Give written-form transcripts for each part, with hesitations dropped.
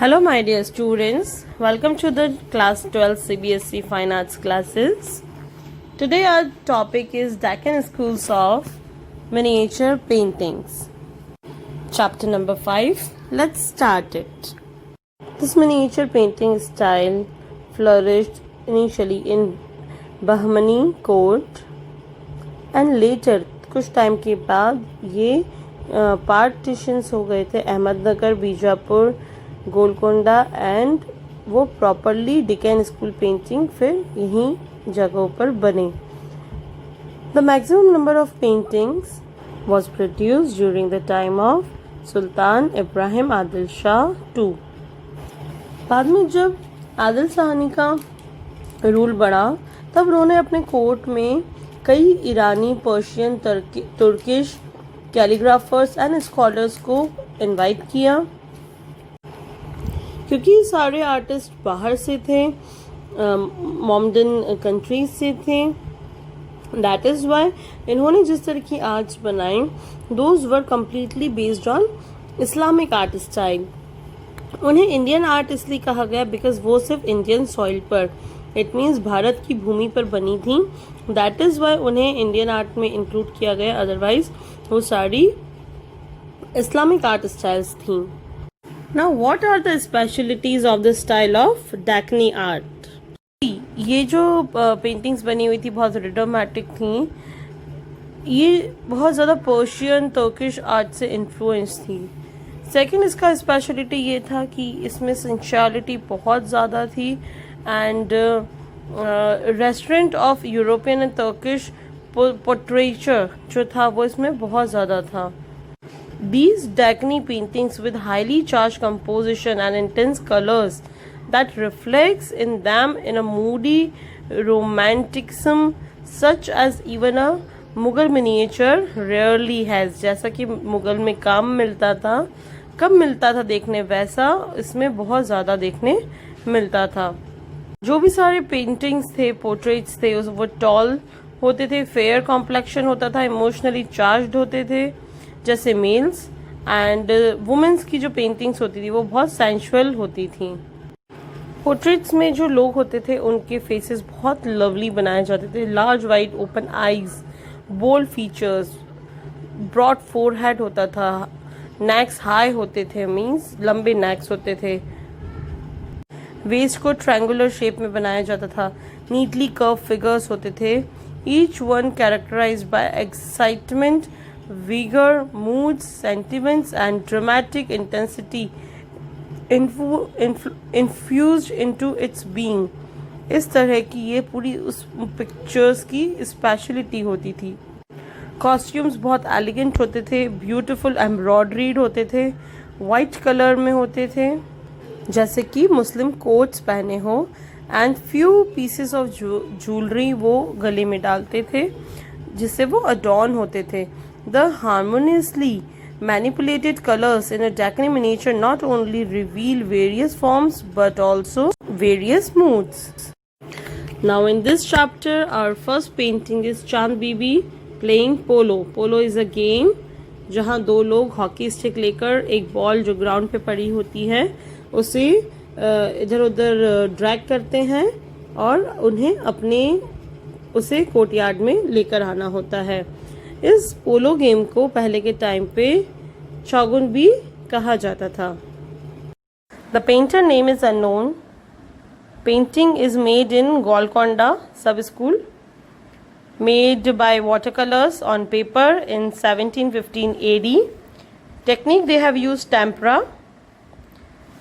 Hello my dear students, welcome to the class 12 CBSE Fine Arts classes. Today our topic is Deccan Schools of Miniature Paintings. Chapter number 5, let's start it. This miniature painting style flourished initially in Bahmani court and later कुछ time के बाद ये partitions हो गए थे Ahmednagar, Bijapur, Golconda and वो properly Deccan school painting फिर यहीं जगहों पर बने. The maximum number of paintings was produce during the time of Sultan Ibrahim Adil Shah two. बाद में जब आदिल शाहानी का रूल बढ़ा तब उन्होंने अपने कोर्ट में कई ईरानी, Persian, Turkish calligraphers and scholars को इनवाइट किया क्योंकि सारे आर्टिस्ट बाहर से थे, मॉडर्न कंट्रीज से थे. दैट इज़ वाई इन्होंने जिस तरह की आर्ट्स बनाई those were completely based on Islamic art style. उन्हें इंडियन आर्ट इसलिए कहा गया बिकॉज वो सिर्फ इंडियन सॉइल पर, इट मीन्स भारत की भूमि पर बनी थी. दैट इज़ वाई उन्हें इंडियन आर्ट में इंक्लूड किया गया, अदरवाइज वो सारी इस्लामिक आर्ट स्टाइल्स थी. Now what are the specialities of the style of Deccani art? ये जो पेंटिंग्स बनी हुई थी बहुत रिडोमैटिक थी. ये बहुत ज़्यादा पर्शियन, तुर्किश आर्ट से इन्फ्लुएंस थी. सेकंड इसका स्पेशलिटी ये था कि इसमें सेंशुअलिटी बहुत ज़्यादा थी and restaurant of European and Turkish portraiture जो था वो इसमें बहुत ज़्यादा था. These Deccani paintings with highly charged composition and intense colors that reflects in them in a moody romanticism such as even a Mughal miniature rarely has. जैसा कि मुगल में कम मिलता था देखने, वैसा इसमें बहुत ज़्यादा देखने मिलता था. जो भी सारे पेंटिंग्स थे, पोर्ट्रेट्स थे, वो टॉल होते थे, फेयर कॉम्प्लेक्शन होता था, इमोशनली चार्ज्ड होते थे जैसे मेल्स, एंड वुमेन्स की जो पेंटिंग्स होती थी वो बहुत सेंशुअल होती थी. पोर्ट्रेट्स में जो लोग होते थे उनके फेसेस बहुत लवली बनाए जाते थे. Large wide open eyes, bold features, broad forehead होता था, नेक्स हाई होते थे, मीन्स लंबे नेक्स होते थे. वेस्ट को ट्रायंगुलर शेप में बनाया जाता था. नीटली कर्व फिगर्स होते थे, each one characterized by excitement, vigor, moods, sentiments and dramatic intensity infused into its being. इस तरह की ये पूरी उस पिक्चर्स की स्पेशलिटी होती थी. कॉस्ट्यूम्स बहुत एलिगेंट होते थे, ब्यूटीफुल एम्ब्रॉयडरीड होते थे, वाइट कलर में होते थे जैसे कि मुस्लिम कोट्स पहने हो, and few pieces of jewellery वो गले में डालते थे जिससे वो अडॉर्न होते थे. The harmoniously manipulated colors in a Deccani miniature not only reveal various forms but also various moods. Now in this chapter our first painting is Chand Bibi playing polo. Polo is a game जहाँ दो लोग hockey stick लेकर एक ball जो ground पे पड़ी होती है उसे इधर उधर ड्रैग करते हैं और उन्हें अपने उसे कोर्टयार्ड में लेकर आना होता है. इस पोलो गेम को पहले के टाइम पे शोगुन भी कहा जाता था. The painter name is unknown. Painting is made in Golconda sub school, made by water colours on paper in 1715 AD. Technique they have used tempera.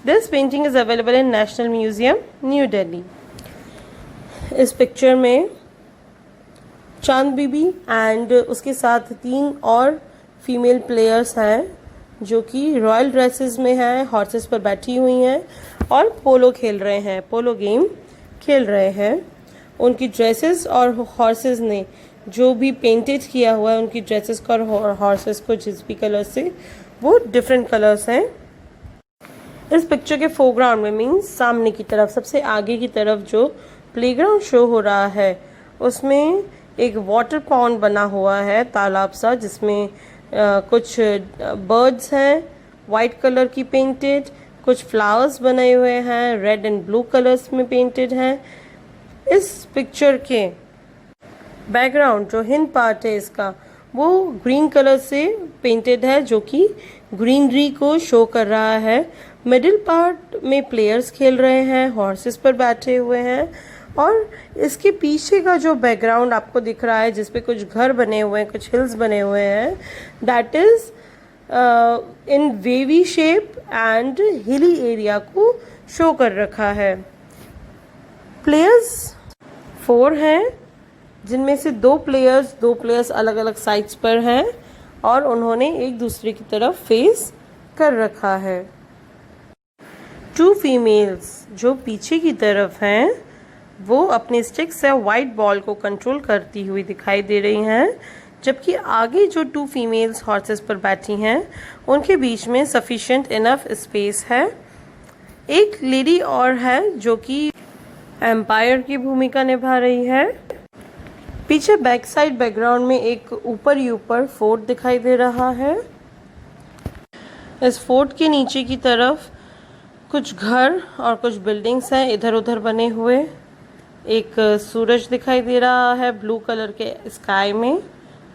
This painting is available in National Museum New Delhi. इस picture में चांद बीबी and उसके साथ 3 और female players हैं जो कि royal dresses में हैं, हॉर्सेस पर बैठी हुई हैं और पोलो खेल रहे हैं, पोलो गेम खेल रहे हैं. उनकी ड्रेसेस और हॉर्सेस ने जो भी पेंटेड किया हुआ है उनकी ड्रेसेस को और हॉर्सेस को जिस भी कलर से वो डिफरेंट कलर्स हैं. इस पिक्चर के फोरग्राउंड में मीन्स सामने की तरफ, सबसे आगे की तरफ जो प्लेग्राउंड शो हो रहा है उसमें एक वाटर पॉन्ड बना हुआ है, तालाब सा, जिसमें कुछ बर्ड्स हैं वाइट कलर की पेंटेड, कुछ फ्लावर्स बने हुए हैं, रेड एंड ब्लू कलर्स में पेंटेड हैं। इस पिक्चर के बैकग्राउंड जो हिंद पार्ट है इसका, वो ग्रीन कलर से पेंटेड है, जो कि ग्रीनरी को शो कर रहा है। मिडिल पार्ट में प्लेयर्स खेल रहे हैं, हॉर्सेस पर बैठे हुए हैं, और इसके पीछे का जो बैकग्राउंड आपको दिख रहा है जिसपे कुछ घर बने हुए हैं, कुछ हिल्स बने हुए हैं, that is in wavy shape and hilly area को शो कर रखा है। प्लेयर्स 4 हैं, जिनमें से दो प्लेयर्स अलग अलग साइड्स पर हैं और उन्होंने एक दूसरे की तरफ फेस कर रखा है। 2 फीमेल्स जो पीछे की तरफ हैं वो अपने स्टिक से वाइट बॉल को कंट्रोल करती हुई दिखाई दे रही हैं, जबकि आगे जो 2 फीमेल्स हॉर्सेस पर बैठी हैं उनके बीच में सफिशिएंट इनफ स्पेस है। एक लेडी और है जो कि एम्पायर की भूमिका निभा रही है। पीछे बैक साइड बैकग्राउंड में एक ऊपर ही ऊपर फोर्ट दिखाई दे रहा है। इस फोर्ट के नीचे की तरफ कुछ घर और कुछ बिल्डिंग्स हैं इधर उधर बने हुए। एक सूरज दिखाई दे रहा है ब्लू कलर के स्काई में,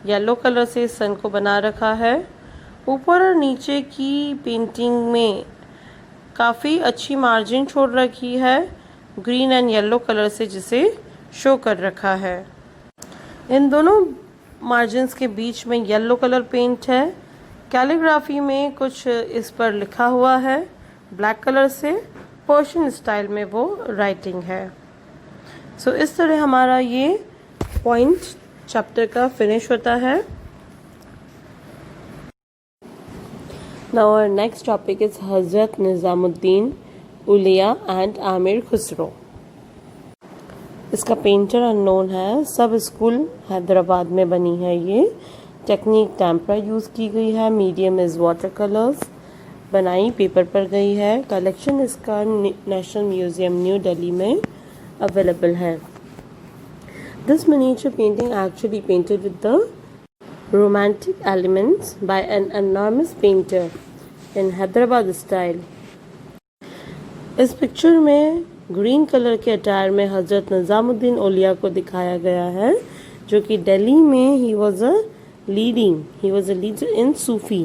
येलो कलर से सन को बना रखा है। ऊपर और नीचे की पेंटिंग में काफ़ी अच्छी मार्जिन छोड़ रखी है ग्रीन एंड येलो कलर से, जिसे शो कर रखा है। इन दोनों मार्जिन्स के बीच में येलो कलर पेंट है। कैलीग्राफी में कुछ इस पर लिखा हुआ है ब्लैक कलर से, पर्शियन स्टाइल में वो राइटिंग है। सो इस तरह हमारा ये पॉइंट चैप्टर का फिनिश होता है। Now our next topic is Hazrat Nizamuddin Auliya and Amir Khusro. इसका पेंटर अननोन है। सब स्कूल हैदराबाद में बनी है ये। टेक्निक टेम्परा यूज़ की गई है। Medium is water colours. बनाई पेपर पर गई है। कलेक्शन इसका नेशनल म्यूजियम न्यू दिल्ली में अवेलेबल है। This miniature painting actually painted with the romantic elements by an enormous painter in Hyderabad style. इस पिक्चर में ग्रीन कलर के अटायर में हजरत निजामुद्दीन औलिया को दिखाया गया है, जो कि दिल्ली में he was a leader in सूफी।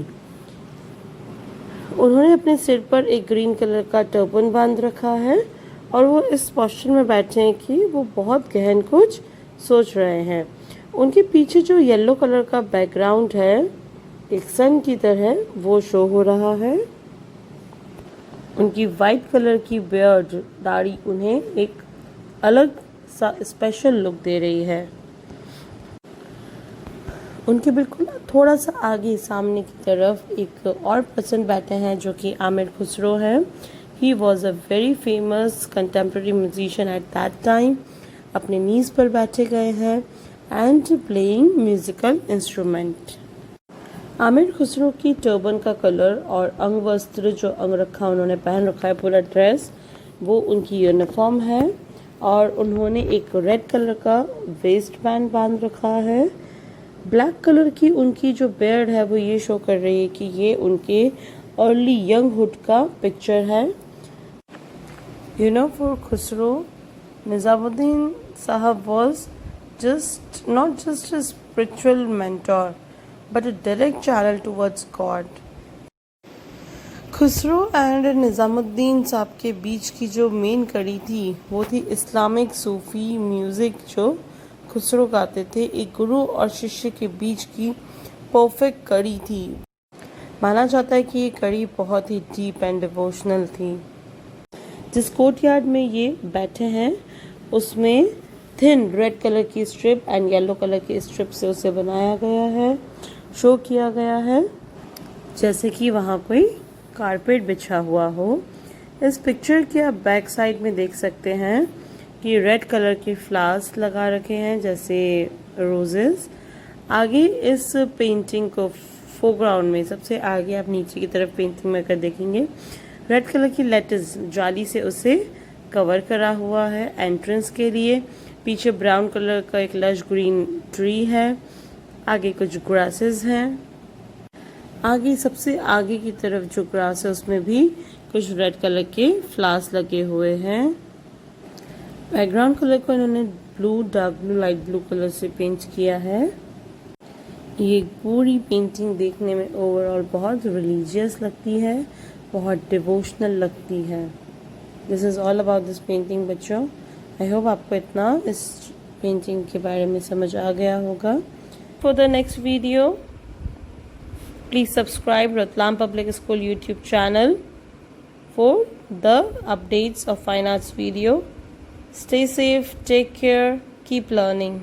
उन्होंने अपने सिर पर एक ग्रीन कलर का टर्बन बांध रखा है और वो इस पोस्चर में बैठे हैं कि वो बहुत गहन कुछ सोच रहे हैं। उनके पीछे जो येलो कलर का बैकग्राउंड है एक सन की तरह, वो शो हो रहा है। उनकी वाइट कलर की बियर्ड दाढ़ी उन्हें एक अलग सा स्पेशल लुक दे रही है। उनके बिल्कुल थोड़ा सा आगे सामने की तरफ एक और पर्सन बैठे हैं जो कि आमिर खुसरो हैं। He was a very famous contemporary musician at that time. अपने नीज पर बैठे गए हैं and playing musical instrument. Aamir Khusro की टर्बन का कलर और अंग वस्त्र जो अंगरखा उन्होंने पहन रखा है, पूरा ड्रेस, वो उनकी यूनिफॉर्म है। और उन्होंने एक रेड कलर का वेस्ट बैंड बांध रखा है। ब्लैक कलर की उनकी जो बियर्ड है वो ये शो कर रही है कि ये उनके अर्ली यंगहुड का पिक्चर है। फॉर खुसरो, निजामुद्दीन साहब was not just a spiritual mentor but a direct channel towards God. Khusro and Nizamuddin साहब के बीच की जो मेन कड़ी थी वो थी इस्लामिक सूफ़ी म्यूज़िक जो खुसरो गाते थे। एक गुरु और शिष्य के बीच की परफेक्ट कड़ी थी। माना जाता है कि ये कड़ी बहुत ही डीप एंड डिवोशनल थी। जिस कोर्टयार्ड में ये बैठे हैं उसमें थिन रेड कलर की स्ट्रिप एंड येलो कलर की स्ट्रिप से उसे बनाया गया है, शो किया गया है जैसे कि वहाँ कोई कारपेट बिछा हुआ हो। इस पिक्चर के आप बैक साइड में देख सकते हैं कि रेड कलर के फ्लावर्स लगा रखे हैं जैसे रोजेस। आगे इस पेंटिंग को फोरग्राउंड में सबसे आगे आप नीचे की तरफ पेंटिंग में कर देखेंगे रेड कलर की लेटेस जाली से उसे कवर करा हुआ है एंट्रेंस के लिए। पीछे ब्राउन कलर का एक लश ग्रीन ट्री है। आगे कुछ ग्रासेस हैं। आगे सबसे आगे की तरफ जो ग्रास है उसमें भी कुछ रेड कलर के फ्लावर्स लगे हुए हैं। बैकग्राउंड कलर को इन्होंने blue, dark blue, light blue colour से पेंट किया है। ये पूरी पेंटिंग देखने में ओवरऑल बहुत रिलीजियस लगती है, बहुत डिवोशनल लगती है। This is all about this painting बच्चों। आई होप आपको इतना इस पेंटिंग के बारे में समझ आ गया होगा। For the next video please subscribe Ratlam public school YouTube channel for the updates of fine arts video. Stay safe, take care, keep learning.